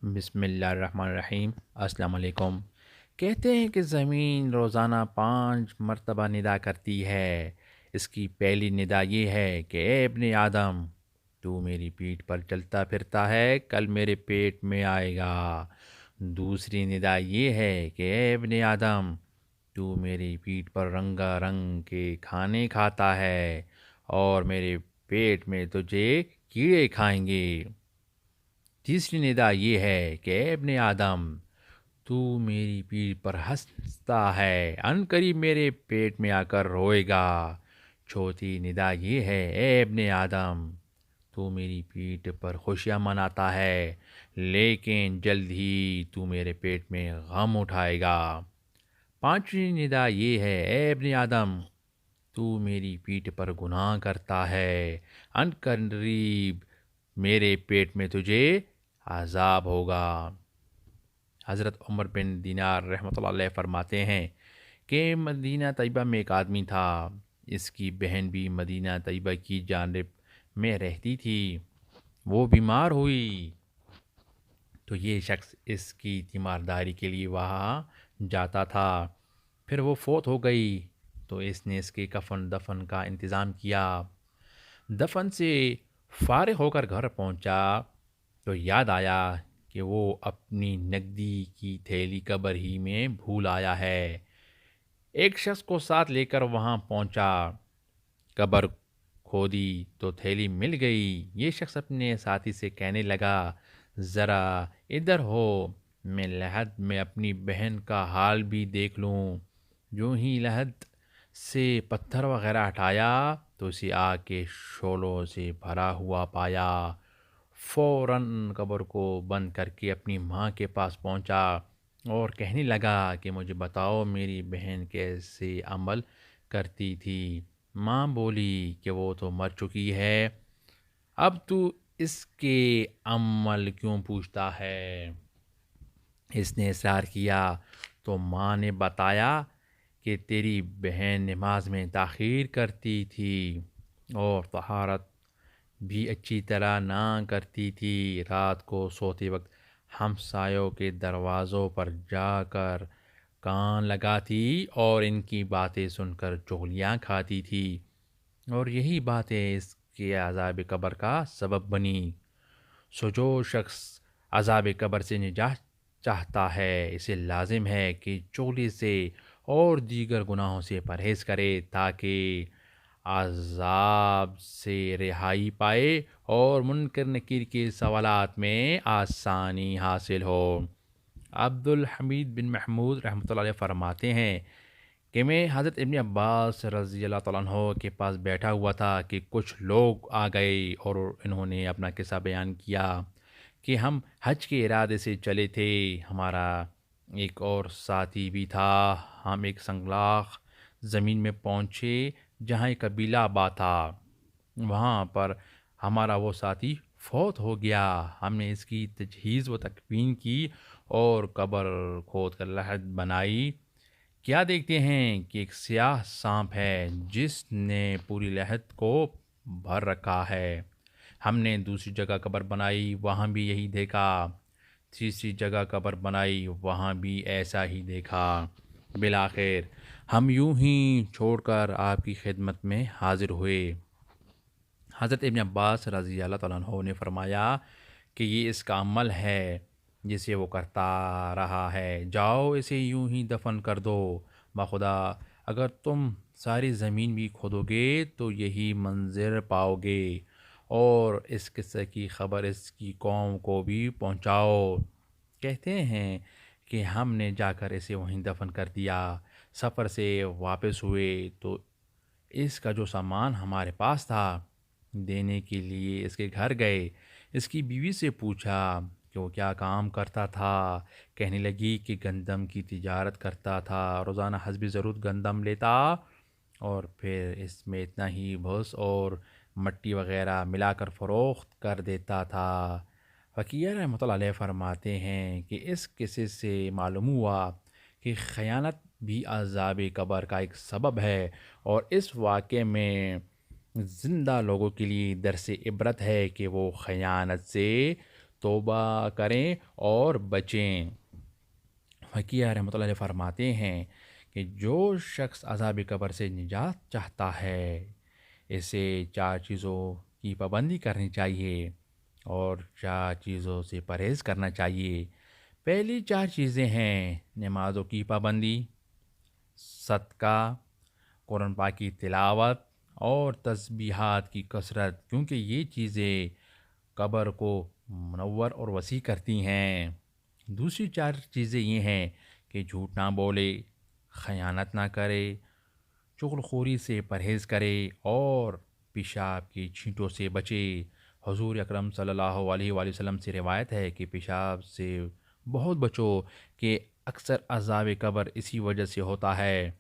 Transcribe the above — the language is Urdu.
بسم اللہ الرحمن الرحیم۔ السلام علیکم۔ کہتے ہیں کہ زمین روزانہ 5 مرتبہ ندا کرتی ہے۔ اس کی پہلی ندا یہ ہے کہ اے ابن آدم، تو میری پیٹھ پر چلتا پھرتا ہے، کل میرے پیٹ میں آئے گا۔ دوسری ندا یہ ہے کہ اے ابن آدم، تو میری پیٹھ پر رنگا رنگ کے کھانے کھاتا ہے اور میرے پیٹ میں تجھے کیڑے کھائیں گے۔ تیسری ندا یہ ہے کہ اے ابن آدم، تو میری پیٹھ پر ہنستا ہے، ان قریب میرے پیٹ میں آ کر روئے گا۔ چوتھی ندا یہ ہے اے ابن آدم، تو میری پیٹھ پر خوشیاں مناتا ہے، لیکن جلد ہی تو میرے پیٹ میں غم اٹھائے گا۔ پانچویں ندا یہ ہے اے ابن آدم، تو میری پیٹھ پر گناہ کرتا ہے، ان قریب میرے پیٹ میں تجھے عذاب ہوگا۔ حضرت عمر بن دینار رحمۃ اللہ علیہ فرماتے ہیں کہ مدینہ طیبہ میں ایک آدمی تھا، اس کی بہن بھی مدینہ طیبہ کی جانب میں رہتی تھی۔ وہ بیمار ہوئی تو یہ شخص اس کی تیمارداری کے لیے وہاں جاتا تھا۔ پھر وہ فوت ہو گئی تو اس نے اس کے کفن دفن کا انتظام کیا۔ دفن سے فارغ ہو کر گھر پہنچا تو یاد آیا کہ وہ اپنی نقدی کی تھیلی قبر ہی میں بھول آیا ہے۔ ایک شخص کو ساتھ لے کر وہاں پہنچا، قبر کھودی تو تھیلی مل گئی۔ یہ شخص اپنے ساتھی سے کہنے لگا، ذرا ادھر ہو، میں لحد میں اپنی بہن کا حال بھی دیکھ لوں۔ جو ہی لحد سے پتھر وغیرہ ہٹایا تو اسے آگ کے شعلوں سے بھرا ہوا پایا۔ فوراً قبر کو بند کر کے اپنی ماں کے پاس پہنچا اور کہنے لگا کہ مجھے بتاؤ میری بہن کیسے عمل کرتی تھی۔ ماں بولی کہ وہ تو مر چکی ہے، اب تو اس کے عمل کیوں پوچھتا ہے؟ اس نے اصرار کیا تو ماں نے بتایا کہ تیری بہن نماز میں تاخیر کرتی تھی اور طہارت بھی اچھی طرح نہ کرتی تھی۔ رات کو سوتے وقت ہمسایوں کے دروازوں پر جا کر کان لگاتی اور ان کی باتیں سن کر چغلیاں کھاتی تھی، اور یہی باتیں اس کے عذاب قبر کا سبب بنی۔ سو جو شخص عذاب قبر سے نجات چاہتا ہے، اسے لازم ہے کہ چغلی سے اور دیگر گناہوں سے پرہیز کرے تاکہ عذاب سے رہائی پائے اور منکر نکیر کے سوالات میں آسانی حاصل ہو۔ عبد الحمید بن محمود رحمۃ اللہ علیہ فرماتے ہیں کہ میں حضرت ابن عباس رضی اللہ تعالیٰ عنہ کے پاس بیٹھا ہوا تھا کہ کچھ لوگ آ گئے اور انہوں نے اپنا قصہ بیان کیا کہ ہم حج کے ارادے سے چلے تھے، ہمارا ایک اور ساتھی بھی تھا۔ ہم ایک سنگلاخ زمین میں پہنچے جہاں ایک قبیلہ آباد تھا، وہاں پر ہمارا وہ ساتھی فوت ہو گیا۔ ہم نے اس کی تجہیز و تکفین کی اور قبر کھود کر لحد بنائی۔ کیا دیکھتے ہیں کہ ایک سیاہ سانپ ہے جس نے پوری لحد کو بھر رکھا ہے۔ ہم نے دوسری جگہ قبر بنائی، وہاں بھی یہی دیکھا۔ تیسری جگہ قبر بنائی، وہاں بھی ایسا ہی دیکھا۔ بالآخر ہم یوں ہی چھوڑ کر آپ کی خدمت میں حاضر ہوئے۔ حضرت ابن عباس رضی اللہ تعالیٰ عنہ نے فرمایا کہ یہ اس کا عمل ہے جسے وہ کرتا رہا ہے، جاؤ اسے یوں ہی دفن کر دو۔ بخدا اگر تم ساری زمین بھی کھودو گے تو یہی منظر پاؤ گے، اور اس قصے کی خبر اس کی قوم کو بھی پہنچاؤ۔ کہتے ہیں کہ ہم نے جا کر اسے وہیں دفن کر دیا۔ سفر سے واپس ہوئے تو اس کا جو سامان ہمارے پاس تھا دینے کے لیے اس کے گھر گئے۔ اس کی بیوی سے پوچھا کہ وہ کیا کام کرتا تھا۔ کہنے لگی کہ گندم کی تجارت کرتا تھا، روزانہ حسب ضرورت گندم لیتا اور پھر اس میں اتنا ہی بھوس اور مٹی وغیرہ ملا کر فروخت کر دیتا تھا۔ فقیہ رحمۃ اللہ علیہ فرماتے ہیں کہ اس قصے سے معلوم ہوا کہ خیانت بھی عذاب قبر کا ایک سبب ہے، اور اس واقعے میں زندہ لوگوں کے لیے درس عبرت ہے کہ وہ خیانت سے توبہ کریں اور بچیں۔ فقیہ رحمۃ اللہ علیہ فرماتے ہیں کہ جو شخص عذاب قبر سے نجات چاہتا ہے اسے 4 چیزوں کی پابندی کرنی چاہیے اور 4 چیزوں سے پرہیز کرنا چاہیے۔ پہلی 4 چیزیں ہیں نمازوں کی پابندی، صدقہ، قرآن پاک کی تلاوت اور تسبیحات کی کثرت، کیونکہ یہ چیزیں قبر کو منور اور وسیع کرتی ہیں۔ دوسری 4 چیزیں یہ ہیں کہ جھوٹ نہ بولے، خیانت نہ کرے، چغل خوری سے پرہیز کرے اور پیشاب کی چھینٹوں سے بچے۔ حضور اکرم صلی اللہ علیہ وآلہ وسلم سے روایت ہے کہ پیشاب سے بہت بچو کہ اکثر عذاب قبر اسی وجہ سے ہوتا ہے۔